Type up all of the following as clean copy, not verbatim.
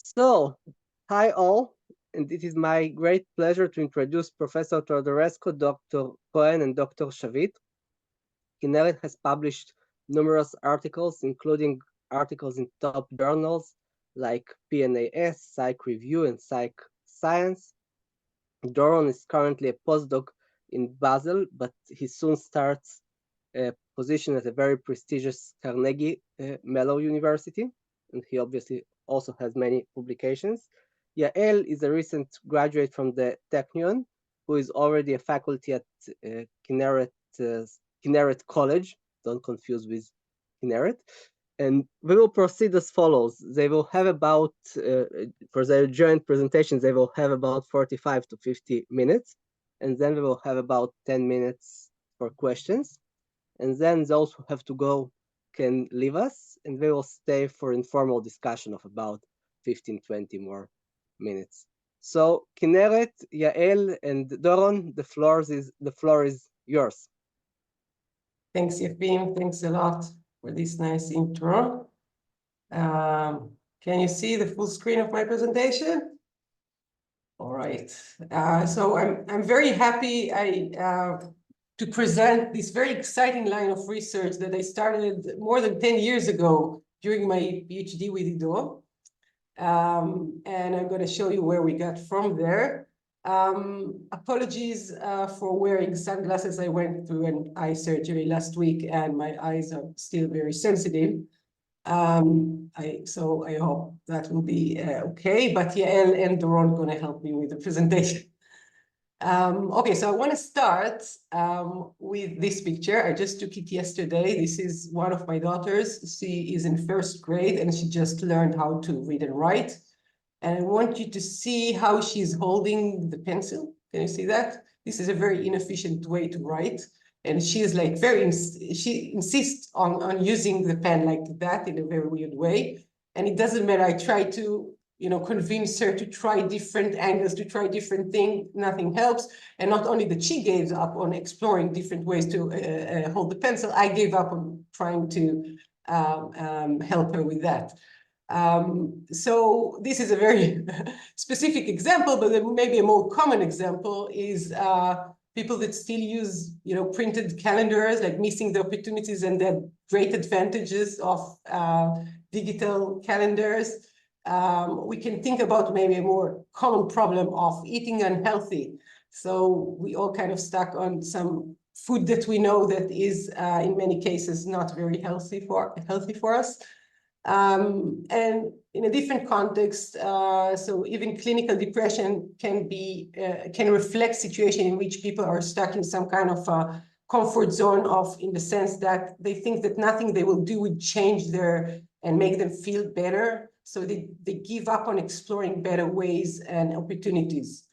So, hi all, and it is my great pleasure to introduce Professor Teodorescu, Dr. Cohen, and Dr. Shavit. Kinneret has published numerous articles, including articles in top journals like PNAS, Psych Review, and Psych Science. Doron is currently a postdoc in Basel, but he soon starts a position at a very prestigious Carnegie Mellon University, and he obviously also has many publications. Yael is a recent graduate from the Technion, who is already a faculty at Kinneret College. Don't confuse with Kinneret. And we will proceed as follows. They will have about, for their joint presentations, they will have about 45 to 50 minutes. And then we will have about 10 minutes for questions. And then those who have to go can leave us, and we will stay for informal discussion of about 15, 20 more minutes. So Kinneret, Yael, and Doron, the floor is yours. Thanks, Yefim. Thanks a lot for this nice intro. Can you see the full screen of my presentation? All right. So I'm very happy to present this very exciting line of research that I started more than 10 years ago during my PhD with Ido. And I'm going to show you where we got from there. Apologies for wearing sunglasses. I went through an eye surgery last week and my eyes are still very sensitive. So I hope that will be okay, but Yael and Doron are going to help me with the presentation. Okay, so I want to start with this picture. I just took it yesterday. This is one of my daughters. She is in first grade and she just learned how to read and write. And I want you to see how she's holding the pencil. Can you see that? This is a very inefficient way to write. And she is like she insists on using the pen like that in a very weird way. And it doesn't matter. I try to, convince her to try different angles, to try different things. Nothing helps. And not only that she gave up on exploring different ways to hold the pencil, I gave up on trying to help her with that. So this is a very specific example, but maybe a more common example is people that still use, printed calendars, like missing the opportunities and the great advantages of digital calendars. We can think about maybe a more common problem of eating unhealthy. So we all kind of stuck on some food that we know that is in many cases not very healthy for us. And in a different context, so even clinical depression can reflect situation in which people are stuck in some kind of comfort zone in the sense that they think that nothing they will do would change and make them feel better. So they give up on exploring better ways and opportunities.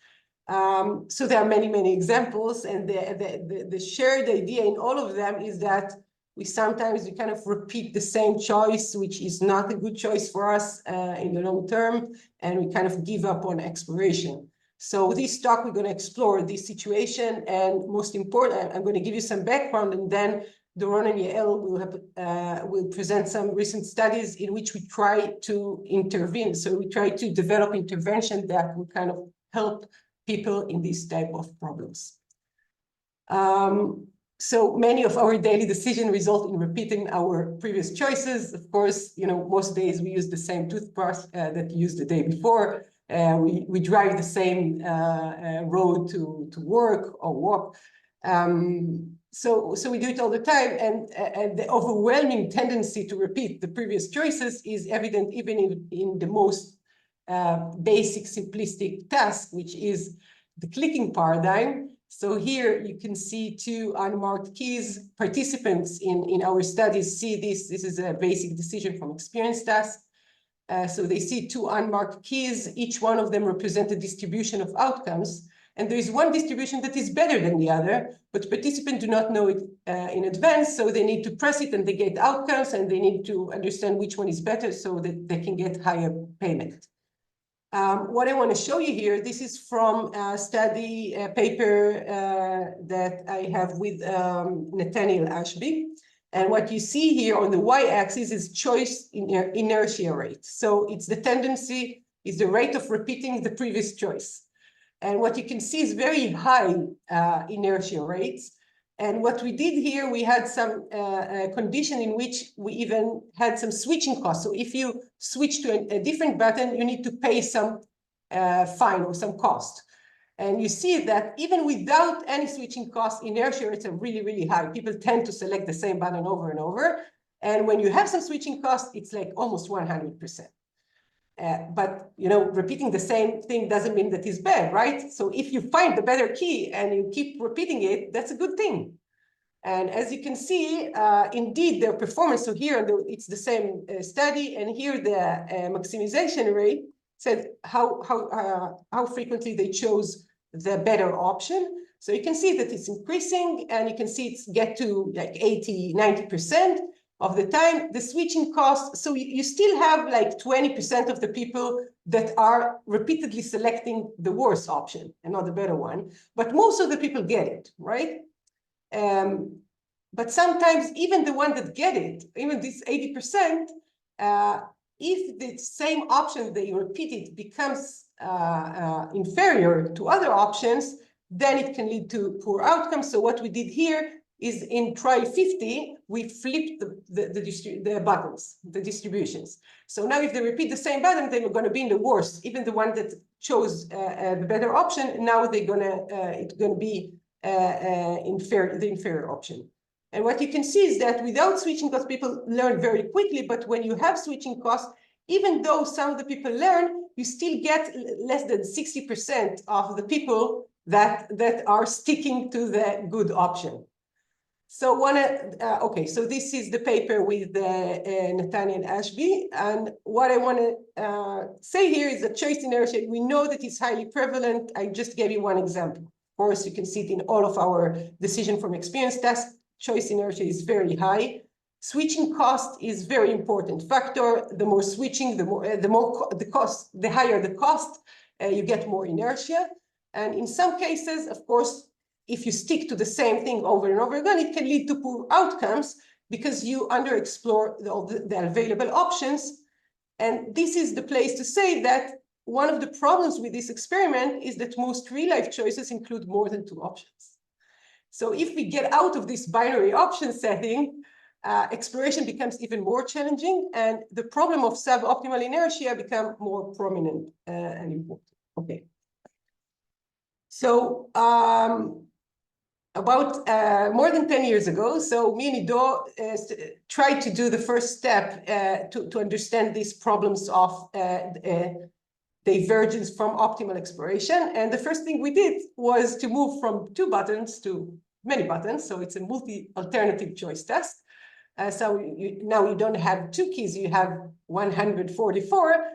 So there are many, many examples, and the shared idea in all of them is that we sometimes kind of repeat the same choice, which is not a good choice for us in the long term, and we kind of give up on exploration. So this talk, we're going to explore this situation, and most important, I'm going to give you some background, and then Doron and Yael will present some recent studies in which we try to intervene. So we try to develop intervention that will kind of help people in this type of problems. So many of our daily decisions result in repeating our previous choices. Of course, most days we use the same toothbrush that you used the day before. We drive the same road to work or walk. So we do it all the time, and the overwhelming tendency to repeat the previous choices is evident even in the most basic, simplistic task, which is the clicking paradigm. So here you can see two unmarked keys. Participants in our studies see this. This is a basic decision from experience task. So they see two unmarked keys. Each one of them represents a distribution of outcomes. And there is one distribution that is better than the other, but participants do not know it in advance. So they need to press it and they get outcomes, and they need to understand which one is better so that they can get higher payment. What I want to show you here, this is from a study paper that I have with Nathaniel Ashby. And what you see here on the y-axis is choice inertia rate. So it's the tendency is the rate of repeating the previous choice. And what you can see is very high inertia rates. And what we did here, we had some condition in which we even had some switching costs. So if you switch to a different button, you need to pay some fine or some cost. And you see that even without any switching cost, inertia rates are really, really high. People tend to select the same button over and over. And when you have some switching cost, it's like almost 100%. But repeating the same thing doesn't mean that it's bad, right? So if you find the better key and you keep repeating it, that's a good thing. And as you can see, indeed, their performance, so here it's the same study, and here the maximization rate said how frequently they chose the better option. So you can see that it's increasing, and you can see it's get to like 80, 90% of the time. The switching cost, so you still have like 20% of the people that are repeatedly selecting the worst option and not the better one, but most of the people get it, right? But sometimes even the one that get it, even this 80%, if the same option they repeat it becomes inferior to other options, then it can lead to poor outcomes. So what we did here is in trial 50, we flipped the buttons, the distributions. So now if they repeat the same button, they're going to be in the worst. Even the one that chose the better option, now they're it's going to be the inferior option. And what you can see is that without switching costs, people learn very quickly. But when you have switching costs, even though some of the people learn, you still get less than 60% of the people that are sticking to the good option. So so this is the paper with Nathaniel and Ashby. And what I want to say here is that choice inertia, we know that it's highly prevalent. I just gave you one example. Of course, you can see it in all of our decision from experience tests. Choice inertia is very high. Switching cost is very important factor. The more switching, the cost, the higher the cost, you get more inertia. And in some cases, of course, if you stick to the same thing over and over again, it can lead to poor outcomes because you underexplore the available options. And this is the place to say that one of the problems with this experiment is that most real-life choices include more than two options. So if we get out of this binary option setting, exploration becomes even more challenging, and the problem of suboptimal inertia become more prominent and important. Okay. So about more than 10 years ago, so me and Ido tried to do the first step to understand these problems of divergence from optimal exploration. And the first thing we did was to move from 2 buttons to many buttons. So it's a multi-alternative choice test. So now you don't have 2 keys, you have 144.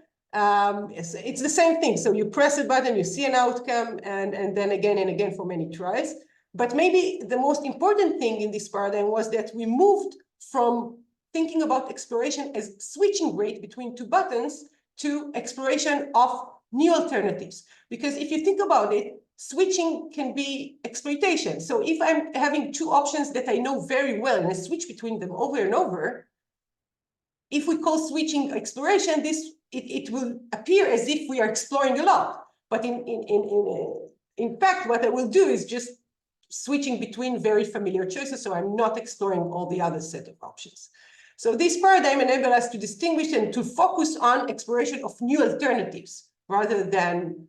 It's the same thing. So you press a button, you see an outcome, and then again and again for many tries. But maybe the most important thing in this paradigm was that we moved from thinking about exploration as switching rate between 2 buttons to exploration of new alternatives. Because if you think about it, switching can be exploitation. So if I'm having 2 options that I know very well and I switch between them over and over, if we call switching exploration, it will appear as if we are exploring a lot. But in fact, what I will do is just switching between very familiar choices, so I'm not exploring all the other set of options. So this paradigm enables us to distinguish and to focus on exploration of new alternatives rather than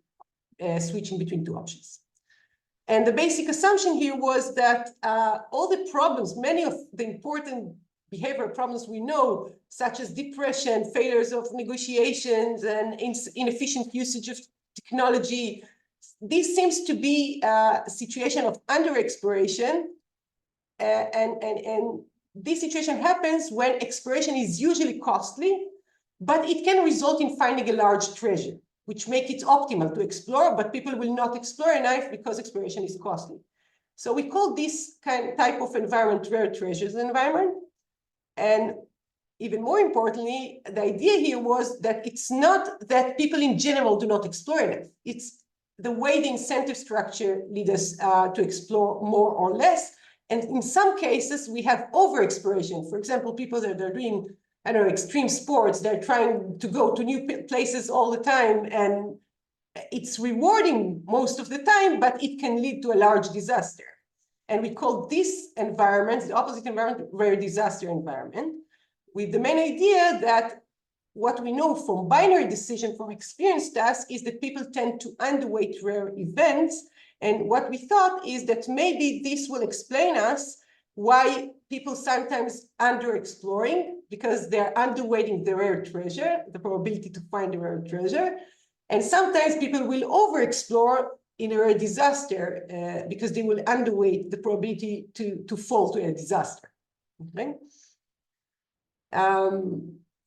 switching between 2 options. And the basic assumption here was that all the problems, many of the important behavioral problems we know, such as depression, failures of negotiations, and inefficient usage of technology, this seems to be a situation of under-exploration, and this situation happens when exploration is usually costly, but it can result in finding a large treasure, which make it optimal to explore, but people will not explore enough because exploration is costly. So we call this type of environment rare treasures environment. And even more importantly, the idea here was that it's not that people in general do not explore enough. It's the way the incentive structure leads us to explore more or less. And in some cases, we have over-exploration. For example, people that are doing I don't know, extreme sports. They're trying to go to new places all the time, and it's rewarding most of the time, but it can lead to a large disaster. And we call this environment, the opposite environment, rare disaster environment, with the main idea that what we know from binary decision from experience task is that people tend to underweight rare events. And what we thought is that maybe this will explain us why people sometimes under-exploring, because they're underweighting the rare treasure, the probability to find a rare treasure. And sometimes people will over-explore in a rare disaster because they will underweight the probability to fall to a disaster. Okay.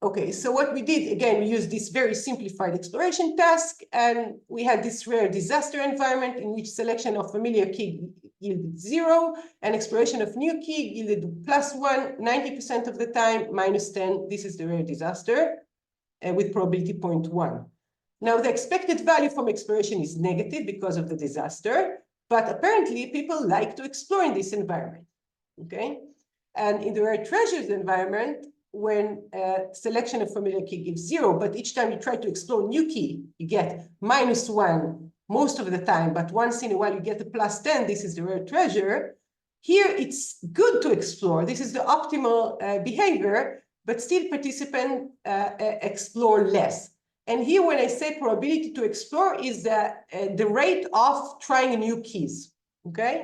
Okay, so what we did, again, we used this very simplified exploration task, and we had this rare disaster environment in which selection of familiar key yielded 0, and exploration of new key yielded +1, 90% of the time, -10, this is the rare disaster, with probability 0.1. Now, the expected value from exploration is negative because of the disaster, but apparently people like to explore in this environment, okay? And in the rare treasures environment, when selection of familiar key gives 0, but each time you try to explore new key, you get -1 most of the time, but once in a while you get a +10, this is the rare treasure. Here it's good to explore. This is the optimal behavior, but still participants explore less. And here when I say probability to explore is the rate of trying new keys, okay?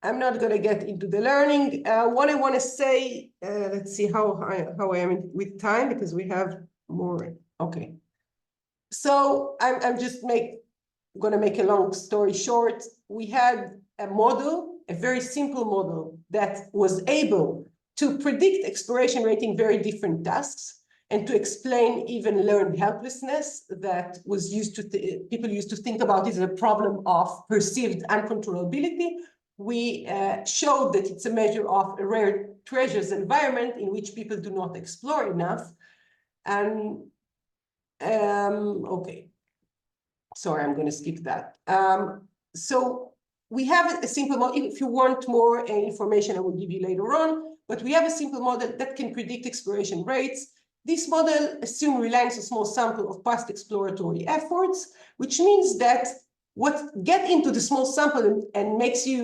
I'm not going to get into the learning. What I want to say, let's see how I am with time, because we have more. Okay. So I'm just going to make a long story short. We had a model, a very simple model that was able to predict exploration rate in very different tasks and to explain even learned helplessness that was used to, people used to think about it as a problem of perceived uncontrollability. We showed that it's a measure of a rare treasures environment in which people do not explore enough. And okay, sorry, I'm going to skip that. So we have a simple model. If you want more information, I will give you later on. But we have a simple model that can predict exploration rates. This model assumes reliance on a small sample of past exploratory efforts, which means that what get into the small sample and makes you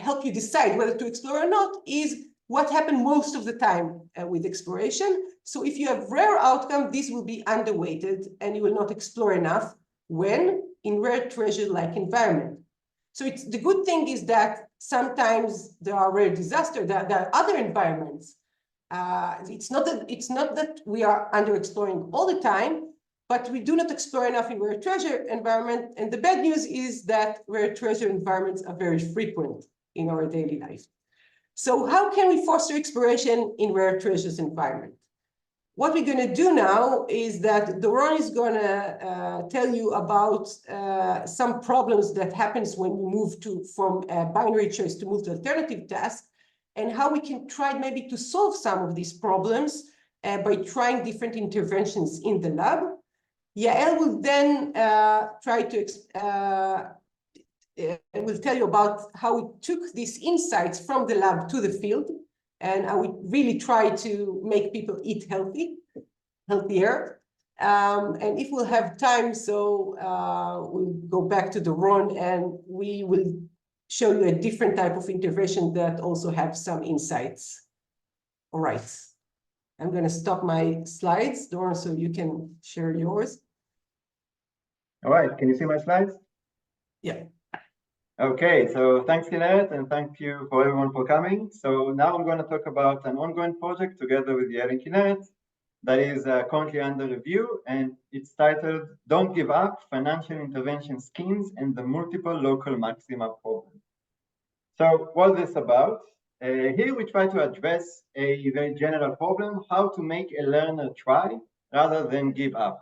help you decide whether to explore or not is what happened most of the time with exploration. So if you have rare outcome, this will be underweighted and you will not explore enough when in rare treasure-like environment. So the good thing is that sometimes there are rare disasters, there are other environments. It's not that we are under-exploring all the time, but we do not explore enough in rare treasure environment. And the bad news is that rare treasure environments are very frequent in our daily life. So how can we foster exploration in rare treasures environment? What we're going to do now is that Doron is going to tell you about some problems that happens when we move from binary choice to multi-alternative task, and how we can try maybe to solve some of these problems by trying different interventions in the lab. Yael will then will tell you about how we took these insights from the lab to the field, and how we really try to make people eat healthier. And if we'll have time, so we'll go back to Doron, and we will show you a different type of intervention that also have some insights. All right. I'm going to stop my slides, Doron, so you can share yours. All right, can you see my slides? Yeah. Okay, so thanks, Inertia, and thank you for everyone for coming. So now I'm going to talk about an ongoing project together with Yael and Inertia that is currently under review, and it's titled "Don't Give Up: Financial Intervention Schemes and the Multiple Local Maxima Problem." So what's this about? Here we try to address a very general problem: how to make a learner try rather than give up.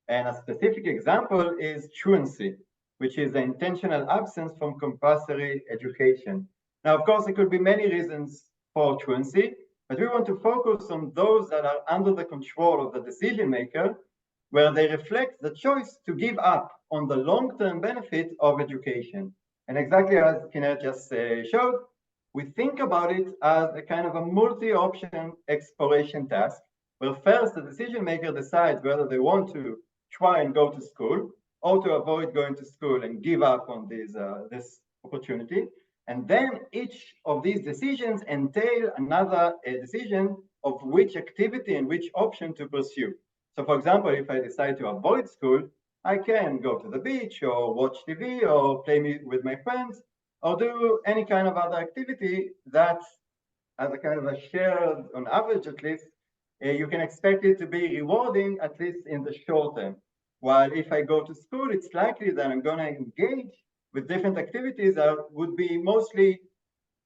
And a specific example is truancy, which is the intentional absence from compulsory education. Now, of course, there could be many reasons for truancy, but we want to focus on those that are under the control of the decision maker, where they reflect the choice to give up on the long-term benefit of education. And exactly as Kinneret just showed, we think about it as a kind of a multi-option exploration task, where first the decision maker decides whether they want to try and go to school or to avoid going to school and give up on this opportunity. And then each of these decisions entail another decision of which activity and which option to pursue. So for example, if I decide to avoid school, I can go to the beach or watch TV or play with my friends or do any kind of other activity that, as a kind of a shared, on average at least, you can expect it to be rewarding, at least in the short term. While if I go to school, it's likely that I'm going to engage with different activities that would be mostly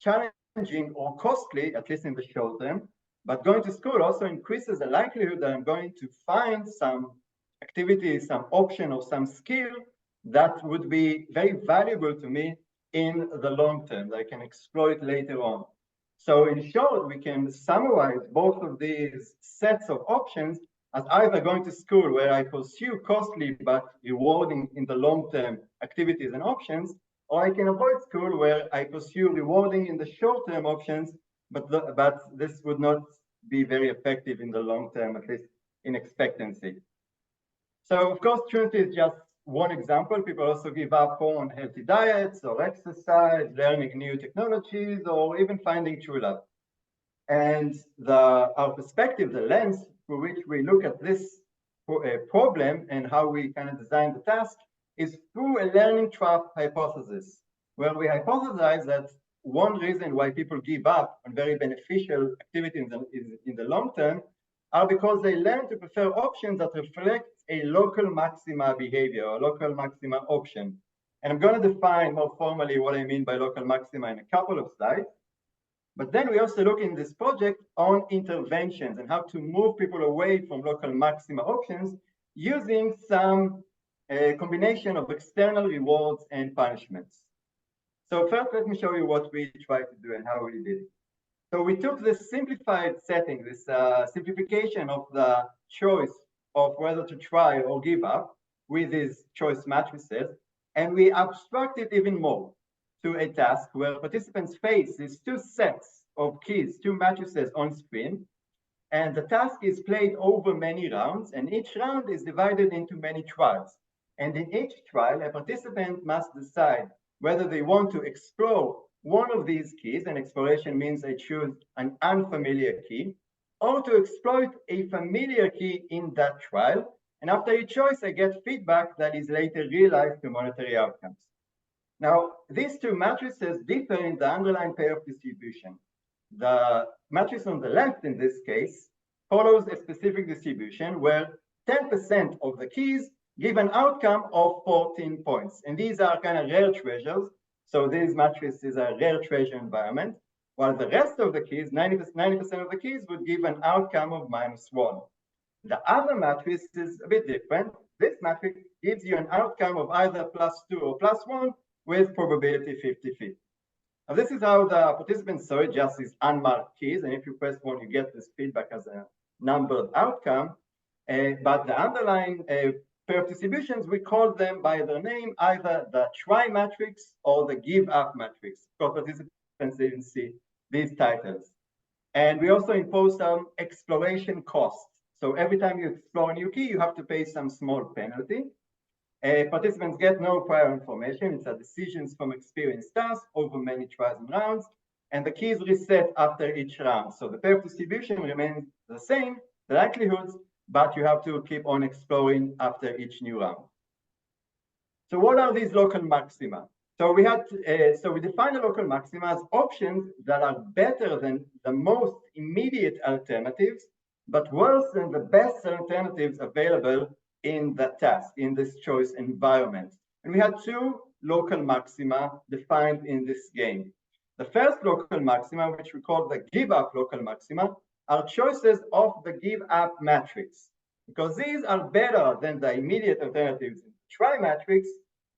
challenging or costly, at least in the short term. But going to school also increases the likelihood that I'm going to find some activity, some option, or some skill that would be very valuable to me in the long term, that I can exploit later on. So in short, we can summarize both of these sets of options as either going to school where I pursue costly but rewarding in the long term activities and options, or I can avoid school where I pursue rewarding in the short term options, but this would not be very effective in the long term, at least in expectancy. So of course, truancy is just one example. People also give up on healthy diets or exercise, learning new technologies, or even finding true love. And our perspective, the lens through which we look at this problem and how we kind of design the task is through a learning trap hypothesis, where we hypothesize that one reason why people give up on very beneficial activities in the long term are because they learn to prefer options that reflect a local maxima behavior or local maxima option. And I'm going to define more formally what I mean by local maxima in a couple of slides. But then we also look in this project on interventions and how to move people away from local maxima options using some combination of external rewards and punishments. So first, let me show you what we tried to do and how we did it. So we took this simplified setting, this simplification of the choice of whether to try or give up with these choice matrices, and we abstract it even more to a task where participants face these two sets of keys, two matrices on screen, and the task is played over many rounds, and each round is divided into many trials. And in each trial, a participant must decide whether they want to explore one of these keys, and exploration means I choose an unfamiliar key, or to exploit a familiar key in that trial. And after each choice, I get feedback that is later realized to monetary outcomes. Now, these two matrices differ in the underlying payoff distribution. The matrix on the left, in this case, follows a specific distribution where 10% of the keys give an outcome of 14 points. And these are kind of rare treasures. So these matrices are rare treasure environment, while the rest of the keys, 90% of the keys, would give an outcome of -1. The other matrix is a bit different. This matrix gives you an outcome of either +2 or +1 with probability 50-50. Now, this is how the participants saw it, just these unmarked keys. And if you press 1, you get this feedback as a numbered outcome. But the underlying pair of distributions, we call them by their name, either the try matrix or the give up matrix. For participants didn't see these titles. And we also impose some exploration costs. So every time you explore a new key, you have to pay some small penalty. Participants get no prior information. It's a decisions from experience task over many trials and rounds. And the keys reset after each round. So the pair of distribution remains the same, the likelihoods, but you have to keep on exploring after each new round. So what are these local maxima? So we define the local maxima as options that are better than the most immediate alternatives, but worse than the best alternatives available in the task, in this choice environment. And we had two local maxima defined in this game. The first local maxima, which we call the give up local maxima, are choices of the give up matrix, because these are better than the immediate alternatives in the try matrix,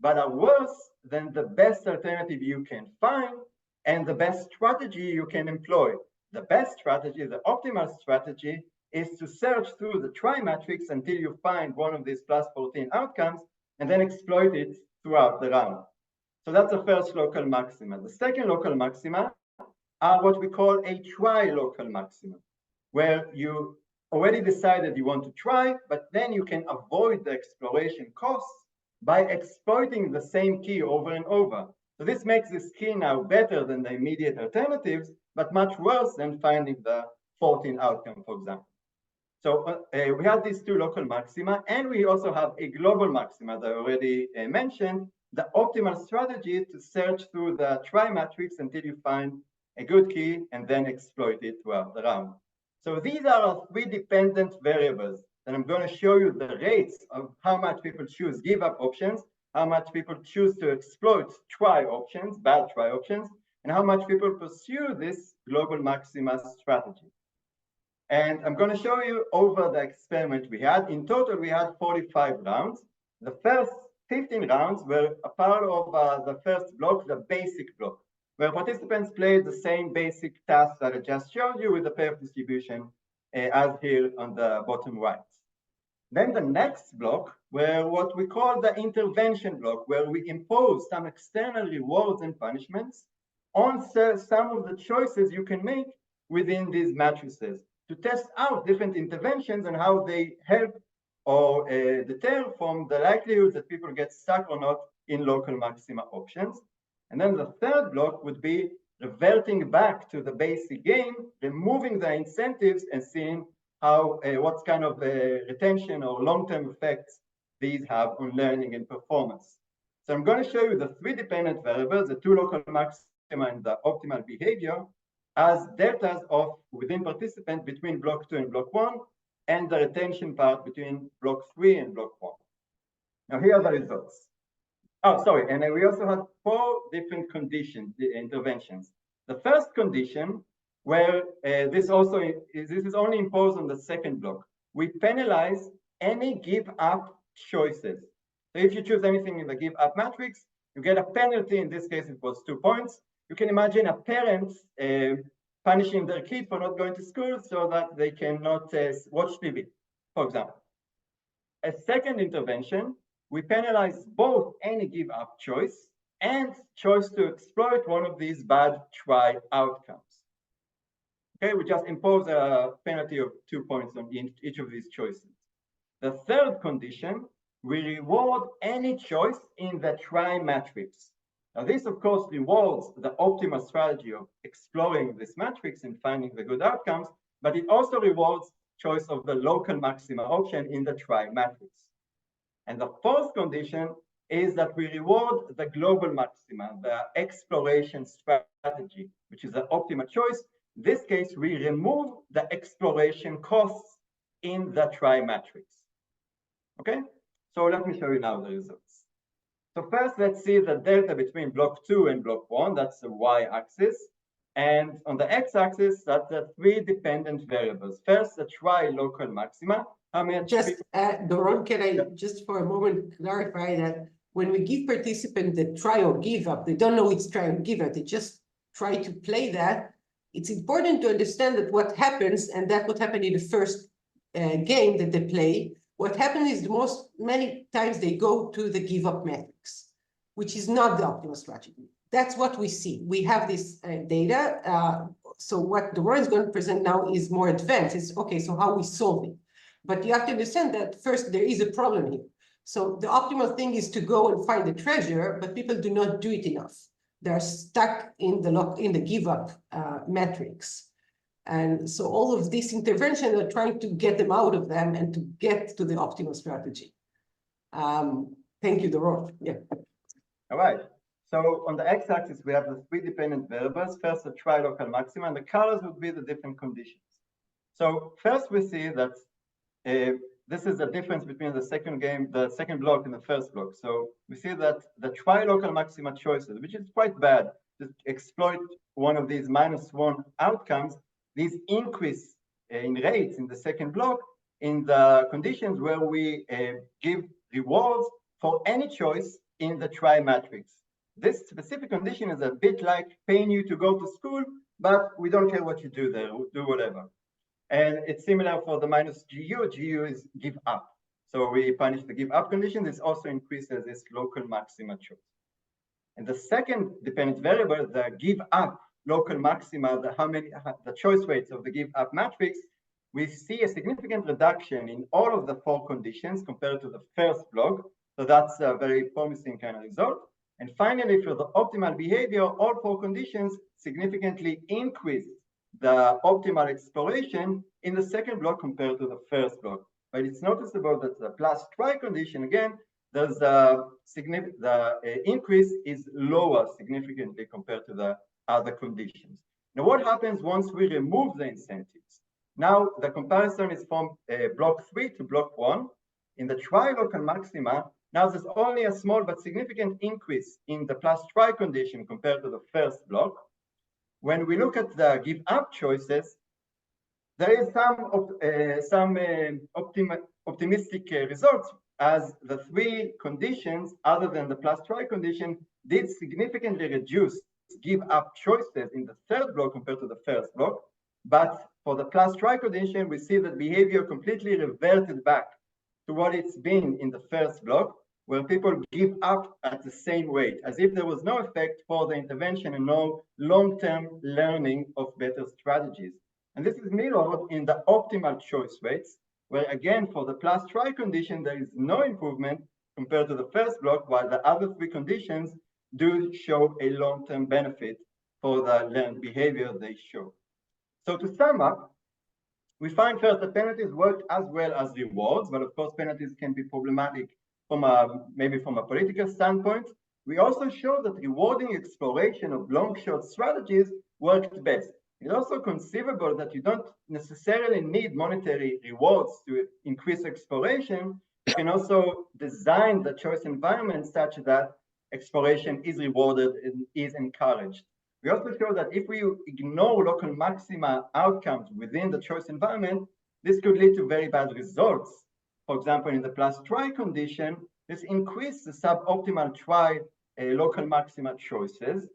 but are worse than the best alternative you can find and the best strategy you can employ. The best strategy, the optimal strategy, is to search through the try matrix until you find one of these +14 outcomes and then exploit it throughout the round. So that's the first local maxima. The second local maxima are what we call a try-local maxima, where you already decided you want to try, but then you can avoid the exploration costs by exploiting the same key over and over. So this makes this key now better than the immediate alternatives, but much worse than finding the 14 outcome, for example. So we have these two local maxima, and we also have a global maxima that I already mentioned, the optimal strategy to search through the try matrix until you find a good key and then exploit it throughout the round. So these are our three dependent variables, and I'm going to show you the rates of how much people choose give up options, how much people choose to exploit try options, bad try options, and how much people pursue this global maxima strategy. And I'm going to show you over the experiment we had. In total, we had 45 rounds. The first 15 rounds were a part of the first block, the basic block, where participants played the same basic task that I just showed you with the pair of distribution as here on the bottom right. Then the next block were what we call the intervention block, where we impose some external rewards and punishments on some of the choices you can make within these matrices to test out different interventions and how they help or deter from the likelihood that people get stuck or not in local maxima options. And then the third block would be reverting back to the basic game, removing the incentives and seeing how what kind of retention or long-term effects these have on learning and performance. So I'm going to show you the three dependent variables, the two local maxima and the optimal behavior, as deltas of within participant between block 2 and block 1, and the retention part between block 3 and block 1. Now here are the results. Oh, sorry, and we also had 4 different conditions, the interventions. The first condition, where this is only imposed on the second block. We penalize any give up choices. So if you choose anything in the give up matrix, you get a penalty. In this case, it was 2 points. You can imagine a parent punishing their kid for not going to school so that they cannot watch TV, for example. A second intervention, we penalize both any give up choice and choice to exploit one of these bad try outcomes. Okay, we just impose a penalty of 2 points on each of these choices. The third condition, we reward any choice in the try matrix. Now this, of course, rewards the optimal strategy of exploring this matrix and finding the good outcomes, but it also rewards choice of the local maxima option in the try matrix. And the fourth condition is that we reward the global maxima, the exploration strategy, which is the optimal choice. In this case, we remove the exploration costs in the try matrix. Okay, so let me show you now the results. So first, let's see the delta between block 2 and block 1. That's the y-axis. And on the x-axis, that's the 3 dependent variables. First, the try local maxima. How many Doron, can I just for a moment clarify that when we give participants the try or give up, they don't know it's try or give up, they just try to play that. It's important to understand that what happens, and that's what happened in the first game that they play. What happens is many times they go to the give up matrix, which is not the optimal strategy. That's what we see. We have this data. So what Doron is going to present now is more advanced. It's okay, so how we solve it. But you have to understand that first there is a problem here. So the optimal thing is to go and find the treasure, but people do not do it enough. They're stuck in the give up matrix. And so all of this intervention are trying to get them out of them and to get to the optimal strategy. Thank you, Doron. Yeah. All right. So on the x-axis, we have the 3 dependent variables. First, the try local maxima, and the colors would be the different conditions. So first, we see that this is the difference between the second block and the first block. So we see that the try local maxima choices, which is quite bad, to exploit one of these -1 outcomes, these increase in rates in the second block in the conditions where we give rewards for any choice in the try matrix. This specific condition is a bit like paying you to go to school, but we don't care what you do there, we'll do whatever. And it's similar for the -GU. GU is give up. So we punish the give up condition. This also increases this local maxima choice. And the second dependent variable, the give up local maxima, the choice weights of the give up matrix, we see a significant reduction in all of the 4 conditions compared to the first block. So that's a very promising kind of result. And finally, for the optimal behavior, all 4 conditions significantly increase the optimal exploration in the second block compared to the first block. But it's noticeable that the plus try condition, again, there's the increase is lower significantly compared to the other conditions. Now, what happens once we remove the incentives? Now, the comparison is from block 3 to block 1. In the try local maxima, now there's only a small but significant increase in the plus try condition compared to the first block. When we look at the give up choices, there is some optimistic results, as the 3 conditions other than the plus try condition did significantly reduce give up choices in the third block compared to the first block. But for the plus try condition, we see that behavior completely reverted back to what it's been in the first block, where people give up at the same rate, as if there was no effect for the intervention and no long-term learning of better strategies. And this is mirrored in the optimal choice weights, where again, for the plus try condition, there is no improvement compared to the first block, while the other 3 conditions do show a long-term benefit for the learned behavior they show. So to sum up, we find first that penalties work as well as rewards, but of course penalties can be problematic from maybe from a political standpoint. We also show that rewarding exploration of long-shot strategies worked best. It's also conceivable that you don't necessarily need monetary rewards to increase exploration. You can also design the choice environment such that exploration is rewarded and is encouraged. We also show that if we ignore local maxima outcomes within the choice environment, this could lead to very bad results. For example, in the plus try condition, this increased the suboptimal try local maxima choices,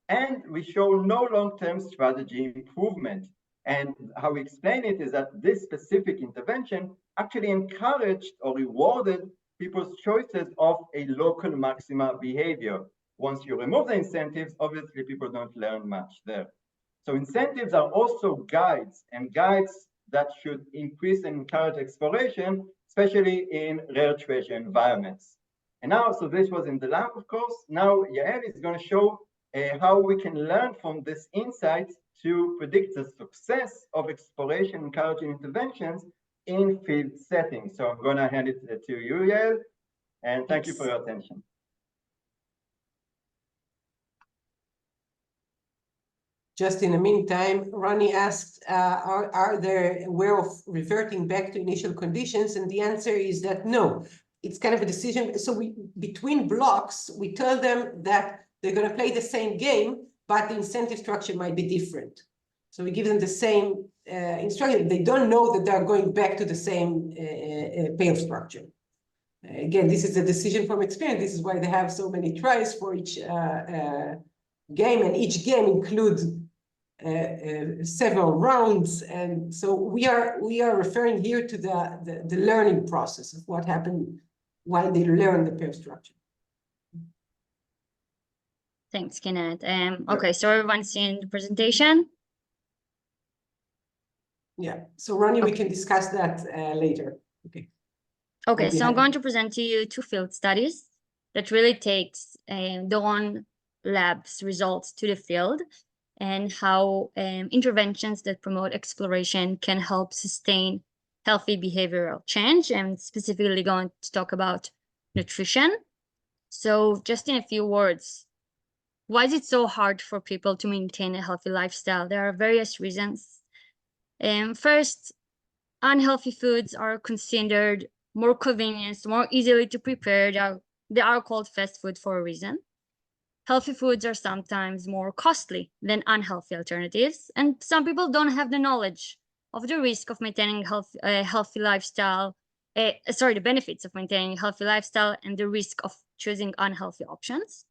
and we show no long-term strategy improvement. And how we explain it is that this specific intervention actually encouraged or rewarded people's choices of a local maxima behavior. Once you remove the incentives, obviously people don't learn much there. So incentives are also guides, and guides that should increase and encourage exploration, especially in rare treasure environments. And now, so this was in the lab, of course. Now Yael is going to show how we can learn from this insight to predict the success of exploration encouraging interventions in field settings. So I'm going to hand it to you, Yael, and thank you for your attention. Just in the meantime, Ronnie asked, are they aware of reverting back to initial conditions? And the answer is that no. It's kind of a decision. So between blocks, we tell them that they're going to play the same game, but the incentive structure might be different. So we give them the same instruction. They don't know that they're going back to the same payoff structure. Again, this is a decision from experience. This is why they have so many tries for each game, and each game includes several rounds. And so we are referring here to the learning process of what happened while they learn the payoff structure. Thanks, Kenneth. Okay, so everyone's seen the presentation? Yeah, so Ronnie, we can discuss that later. Okay, so I'm going to present to you 2 field studies that really takes the own lab's results to the field, and how interventions that promote exploration can help sustain healthy behavioral change, and specifically going to talk about nutrition. So just in a few words, why is it so hard for people to maintain a healthy lifestyle? There are various reasons. First, unhealthy foods are considered more convenient, more easily to prepare. They are called fast food for a reason. Healthy foods are sometimes more costly than unhealthy alternatives, and some people don't have the knowledge of the risk of maintaining a healthy lifestyle, the benefits of maintaining a healthy lifestyle and the risk of choosing unhealthy options.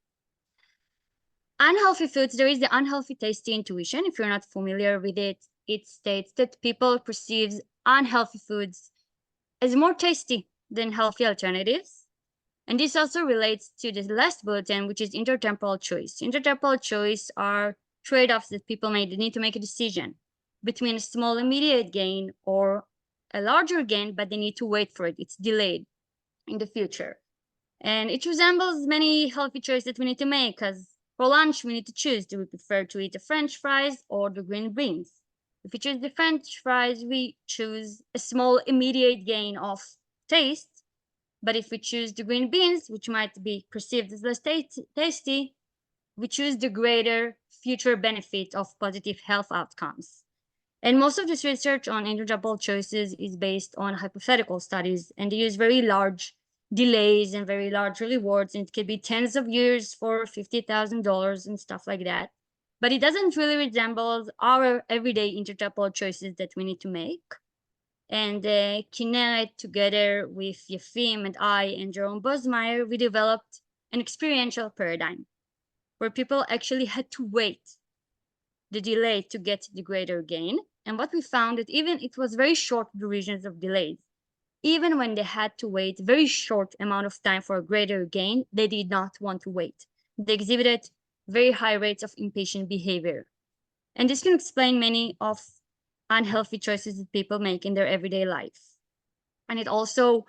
Unhealthy foods, there is the unhealthy tasty intuition. If you're not familiar with it, it states that people perceive unhealthy foods as more tasty than healthy alternatives. And this also relates to the last bulletin, which is intertemporal choice. Intertemporal choice are trade-offs that people made. They need to make a decision between a small immediate gain or a larger gain, but they need to wait for it. It's delayed in the future. And it resembles many healthy choices that we need to make, because for lunch, we need to choose, do we prefer to eat the French fries or the green beans? If we choose the French fries, we choose a small immediate gain of taste. But if we choose the green beans, which might be perceived as less tasty, we choose the greater future benefit of positive health outcomes. And most of this research on interchangeable choices is based on hypothetical studies, and they use very large delays and very large rewards, and it could be tens of years for $50,000 and stuff like that. But it doesn't really resemble our everyday interchangeable choices that we need to make. And Kinneret, together with Yefim and I and Jerome Bosmeyer, we developed an experiential paradigm where people actually had to wait the delay to get the greater gain. And what we found that even it was very short durations of delays, even when they had to wait a very short amount of time for a greater gain, they did not want to wait. They exhibited very high rates of impatient behavior. And this can explain many of unhealthy choices that people make in their everyday life. And it also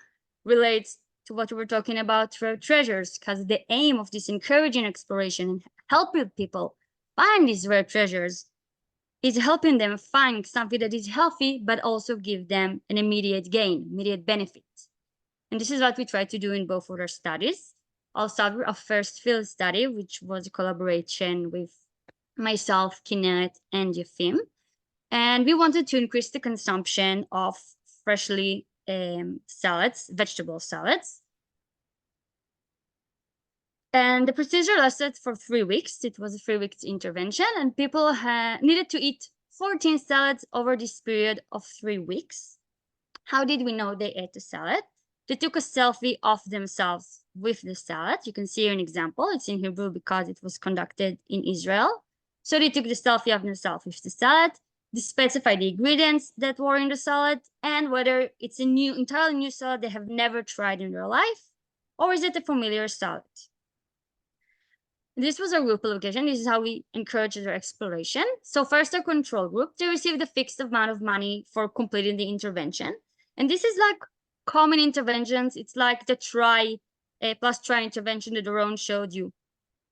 relates to what we were talking about for treasures, because the aim of this encouraging exploration and helping people find these rare treasures is helping them find something that is healthy, but also give them an immediate gain, immediate benefit. And this is what we try to do in both of our studies. I'll start with our first field study, which was a collaboration with myself, Kinneret, and Yefim. And we wanted to increase the consumption of freshly salads, vegetable salads. And the procedure lasted for 3 weeks. It was a 3-week intervention, and people needed to eat 14 salads over this period of 3 weeks. How did we know they ate the salad? They took a selfie of themselves with the salad. You can see here an example. It's in Hebrew because it was conducted in Israel. So they took the selfie of themselves with the salad. They specified the ingredients that were in the salad and whether it's a entirely new salad they have never tried in their life, or is it a familiar salad. This was a group allocation. This is how we encourage their exploration. So first, our control group, they received a fixed amount of money for completing the intervention. And this is like common interventions. It's like the plus try intervention that Doron showed you.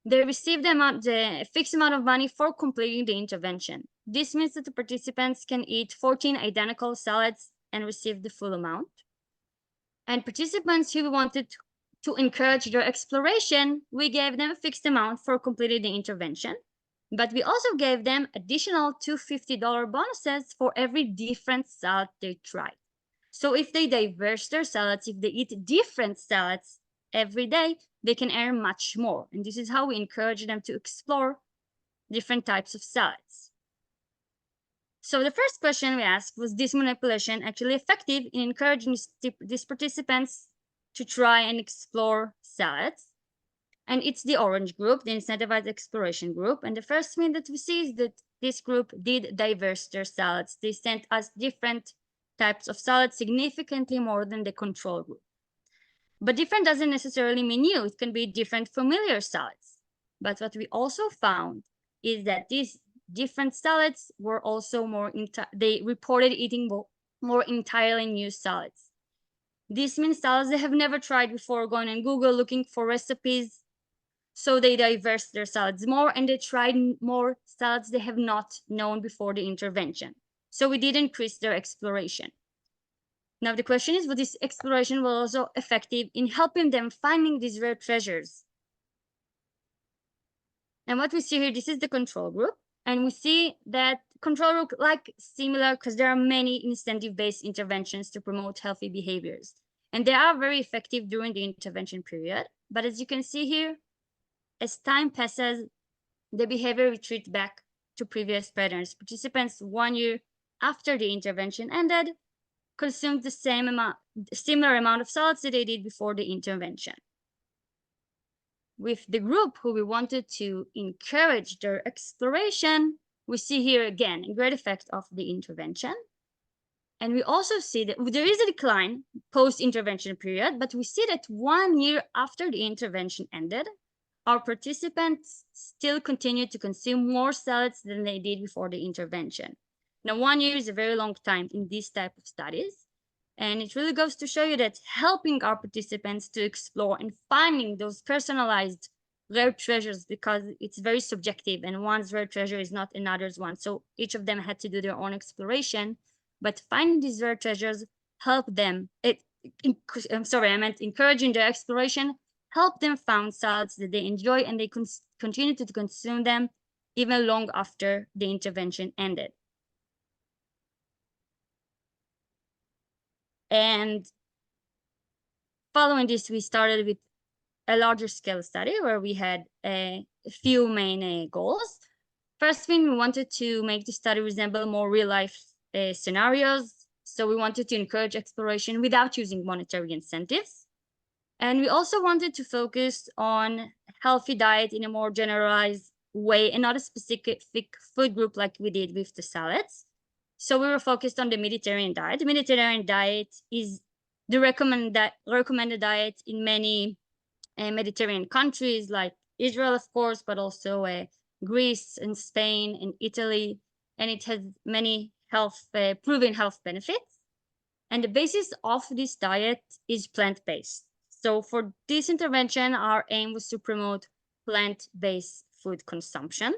They received the fixed amount of money for completing the intervention. This means that the participants can eat 14 identical salads and receive the full amount. And participants who wanted to encourage their exploration, we gave them a fixed amount for completing the intervention, but we also gave them additional $250 bonuses for every different salad they tried. So if they diverse their salads, if they eat different salads every day, they can earn much more. And this is how we encourage them to explore different types of salads. So the first question we asked, was this manipulation actually effective in encouraging these participants to try and explore salads? And it's the orange group, the incentivized exploration group. And the first thing that we see is that this group did diverse their salads. They sent us different types of salads, significantly more than the control group. But different doesn't necessarily mean new. It can be different familiar salads. But what we also found is that these different salads were also they reported eating more entirely new salads. This means salads they have never tried before, going on Google looking for recipes. So they diverse their salads more, and they tried more salads they have not known before the intervention. So we did increase their exploration. Now the question is, was this exploration was also effective in helping them finding these rare treasures? And what we see here, this is the control group. And we see that control group like similar, because there are many incentive-based interventions to promote healthy behaviors. And they are very effective during the intervention period. But as you can see here, as time passes, the behavior retreats back to previous patterns. Participants 1 year after the intervention ended consumed the similar amount of salads that they did before the intervention. With the group who we wanted to encourage their exploration, we see here again a great effect of the intervention. And we also see that there is a decline post-intervention period, but we see that 1 year after the intervention ended, our participants still continued to consume more salads than they did before the intervention. Now, 1 year is a very long time in these type of studies, and it really goes to show you that helping our participants to explore and finding those personalized rare treasures, because it's very subjective and one's rare treasure is not another's one. So each of them had to do their own exploration, but finding these rare treasures helped them. Encouraging their exploration help them find salads that they enjoy, and they continue to consume them even long after the intervention ended. And following this, we started with a larger scale study where we had a few main goals. First thing, we wanted to make the study resemble more real life scenarios. So we wanted to encourage exploration without using monetary incentives. And we also wanted to focus on healthy diet in a more generalized way and not a specific food group like we did with the salads. So we were focused on the Mediterranean diet. The Mediterranean diet is the recommended diet in many Mediterranean countries like Israel, of course, but also Greece and Spain and Italy. And it has many proven health benefits. And the basis of this diet is plant-based. So for this intervention, our aim was to promote plant-based food consumption.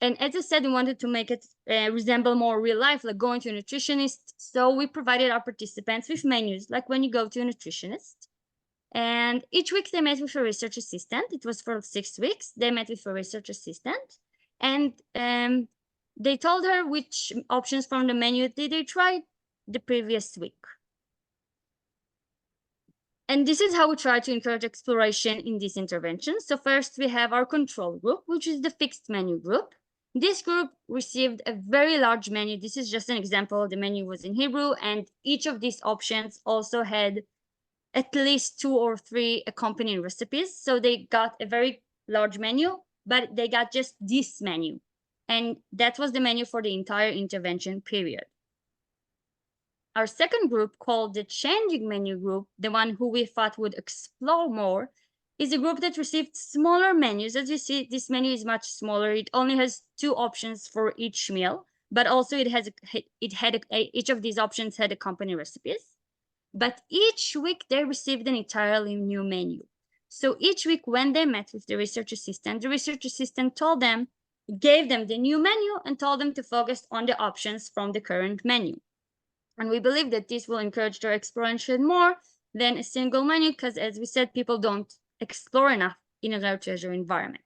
And as I said, we wanted to make it resemble more real life, like going to a nutritionist. So we provided our participants with menus, like when you go to a nutritionist. And each week they met with a research assistant. It was for 6 weeks. They met with a research assistant. And they told her which options from the menu did they try the previous week. And this is how we try to encourage exploration in this intervention. So first we have our control group, which is the fixed menu group. This group received a very large menu. This is just an example. The menu was in Hebrew, and each of these options also had at least 2 or 3 accompanying recipes. So they got a very large menu, but they got just this menu. And that was the menu for the entire intervention period. Our second group, called the changing menu group, the one who we thought would explore more, is a group that received smaller menus. As you see, this menu is much smaller. It only has 2 options for each meal, but also each of these options had accompanying recipes. But each week they received an entirely new menu. So each week when they met with the research assistant gave them the new menu and told them to focus on the options from the current menu. And we believe that this will encourage their exploration more than a single menu, because as we said, people don't explore enough in a rare treasure environment.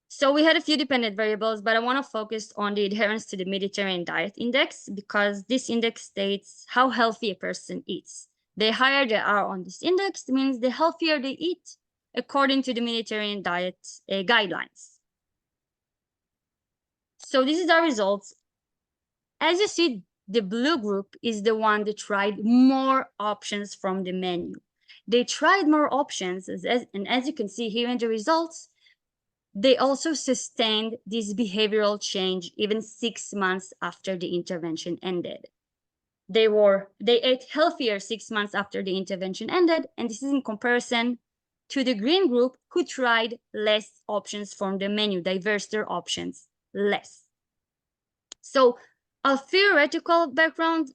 So we had a few dependent variables, but I want to focus on the adherence to the Mediterranean Diet Index, because this index states how healthy a person eats. The higher they are on this index means the healthier they eat, according to the Mediterranean Diet guidelines. So this is our results. As you see, the blue group is the one that tried more options from the menu. They tried more options, and as you can see here in the results, they also sustained this behavioral change even 6 months after the intervention ended. They ate healthier 6 months after the intervention ended, and this is in comparison to the green group, who tried less options from the menu, diverse their options less. So our theoretical background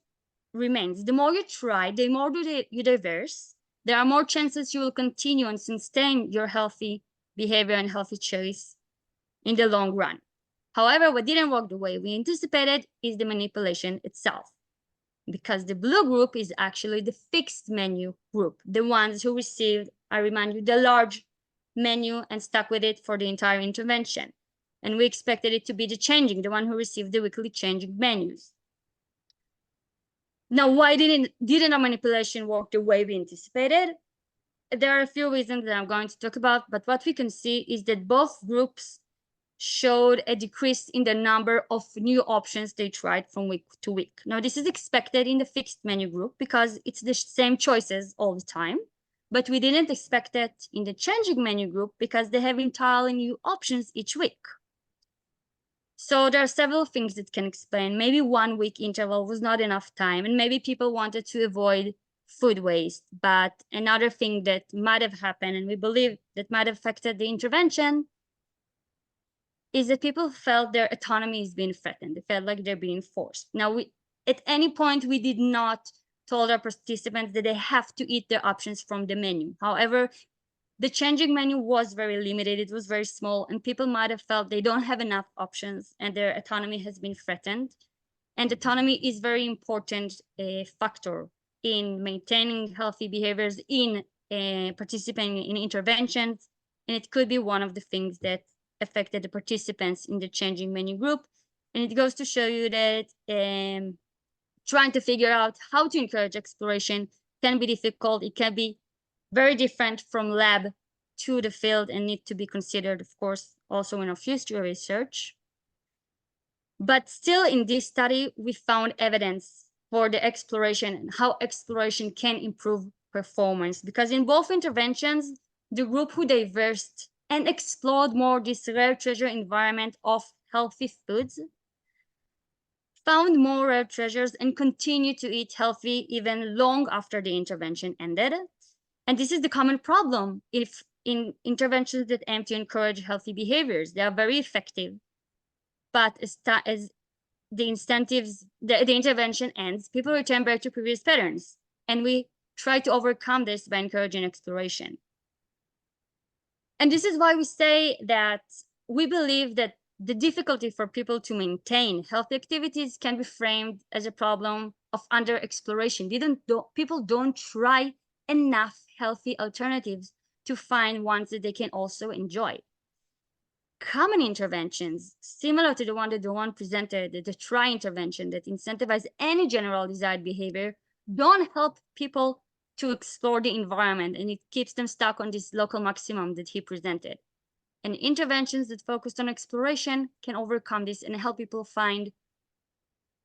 remains. The more you try, the more you diverse, there are more chances you will continue and sustain your healthy behavior and healthy choice in the long run. However, what didn't work the way we anticipated is the manipulation itself, because the blue group is actually the fixed menu group, the ones who received, I remind you, the large menu and stuck with it for the entire intervention. And we expected it to be the one who received the weekly changing menus. Now, why didn't our manipulation work the way we anticipated? There are a few reasons that I'm going to talk about, but what we can see is that both groups showed a decrease in the number of new options they tried from week to week. Now, this is expected in the fixed menu group because it's the same choices all the time, but we didn't expect that in the changing menu group because they have entirely new options each week. So there are several things that can explain. Maybe 1 week interval was not enough time, and maybe people wanted to avoid food waste. But another thing that might have happened, and we believe that might have affected the intervention, is that people felt their autonomy is being threatened. They felt like they're being forced. Now, at any point, we did not told our participants that they have to eat their options from the menu. However, the changing menu was very limited. It was very small, and people might have felt they don't have enough options and their autonomy has been threatened. And autonomy is very important factor in maintaining healthy behaviors, in participating in interventions. And it could be one of the things that affected the participants in the changing menu group. And it goes to show you that trying to figure out how to encourage exploration can be difficult. It can be very different from lab to the field and need to be considered, of course, also in our future research. But still in this study, we found evidence for the exploration and how exploration can improve performance, because in both interventions, the group who diversed and explored more this rare treasure environment of healthy foods found more rare treasures and continued to eat healthy even long after the intervention ended. And this is the common problem if in interventions that aim to encourage healthy behaviors. They are very effective, but as the incentives, the intervention ends, people return back to previous patterns. And we try to overcome this by encouraging exploration. And this is why we say that we believe that the difficulty for people to maintain healthy activities can be framed as a problem of under-exploration. People don't try enough healthy alternatives to find ones that they can also enjoy. Common interventions, similar to the one that Doron presented, the try intervention that incentivize any general desired behavior, don't help people to explore the environment, and it keeps them stuck on this local maximum that he presented. And interventions that focused on exploration can overcome this and help people find